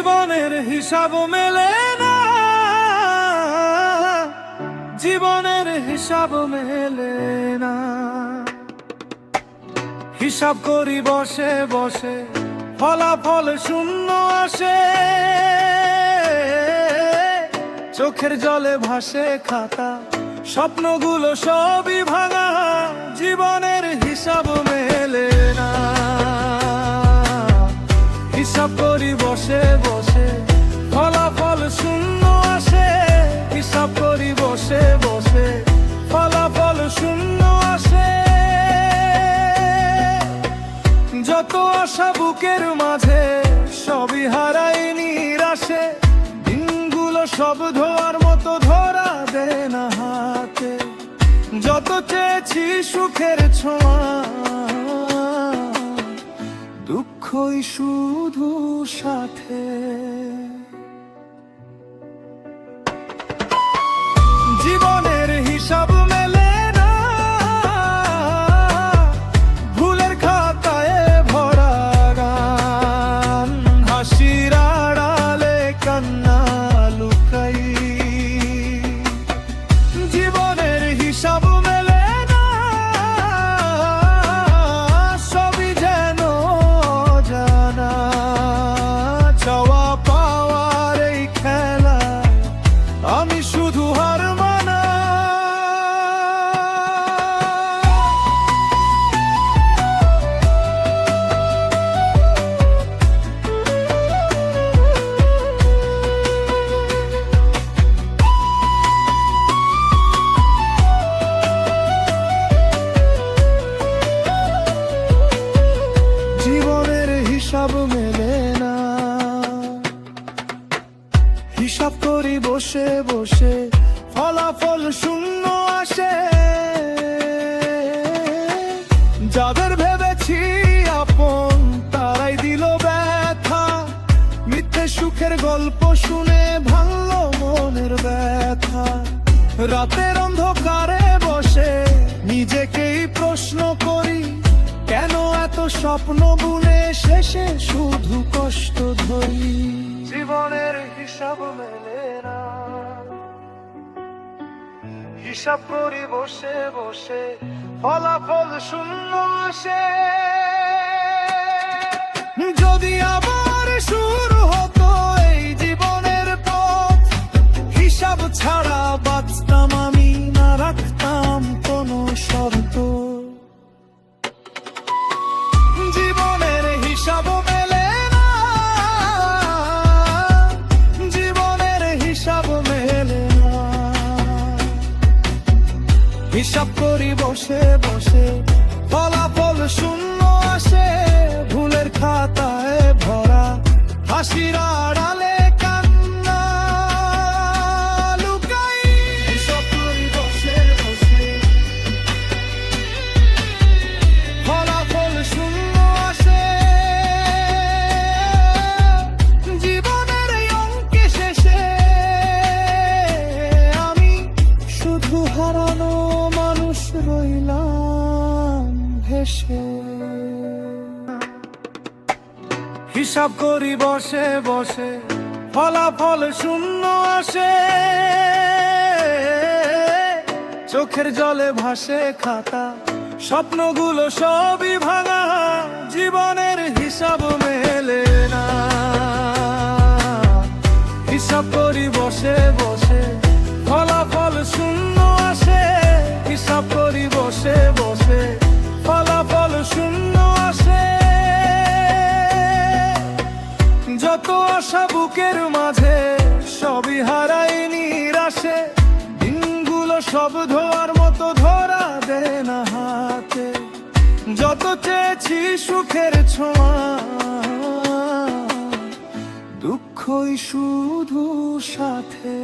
জীবনের হিসাব মেলে না, জীবনের হিসাব মেলে না। হিসাব করি বসে বসে, ফলাফল শূন্য আসে। চোখের জলে ভাসে খাতা, স্বপ্নগুলো সবই ভাঙা। জীবনের হিসাব মেলে না। হিসাব করি বসে বসে, ফলাফল শূন্য আসে। হিসাব করি বসে বসে, ফলাফল শূন্য আসে। যত আশা বুকের মাঝে, সবই হারাই নিরাশে। দিনগুলো সব ধোয়ার মতো ধরা দেয় না হাতে। যত চেয়েছি সুখের ছোঁয়া, দুঃখই শুধু সাথে। জীবনের হিসাব মেলে না, ভুলের খাতায় ভরা গান। হাসির আড়ালে কান্না লুকাই। জীবনের হিসাব মেলে না, সবই যেন জানা। চাওয়া পাওয়ার এই খেলা, আমি শুধু হার মানা। জীবনের হিসাব মেলে না। হিসাব করি বসে বসে, ফলাফল শূন্য আসে। যাদের ভেবেছি আপন, তারাই দিল ব্যথা। মিথ্যে সুখের গল্প শুনে ভাঙলো মনের ব্যথা। রাতের অন্ধকারে বসে নিজেকেই প্রশ্ন করি, কেন এত স্বপ্ন বুনে শেষে শুধু কষ্ট ধরি। জীবনের হিসাব মেলে না। হিসাব করি বসে বসে, ফলাফল শূন্য আসে। যদি আবার শুরু হতো এই জীবনের পথ, হিসাব ছাড়া বাঁচতাম আমি, না রাখতাম কোনো শর্ত। জীবনের হিসাব মেলে না, জীবনের হিসাব মেলে না। হিসাব করি বসে বসে, ফলাফল শূন্য আসে। ভুলের খাতায় ভরা, হাসির আড়ালে কান্না লুকাই। হিসাব করি বসে বসে, ফলাফল শূন্য আসে। জীবনের এই অঙ্কে শেষে, আমি শুধু হারানো মানুষ রইলাম ভেসে। হিসাব করি বসে বসে, ফলাফল শূন্য আসে। চোখের জলে ভাসে খাতা, স্বপ্নগুলো সবই ভাঙা। জীবনের হিসাব মেলে না। হিসাব করি বসে বসে, ফলাফল শূন্য আসে। হিসাব করি বসে বসে, ফলাফল শূন্য আসে। যত আশা বুকের মাঝে, সবই হারাই নিরাশে। দিনগুলো সব ধোয়ার মতো ধরা দেয় না হাতে। যত চেয়েছি সুখের ছোঁয়া, দুঃখই শুধু সাথে।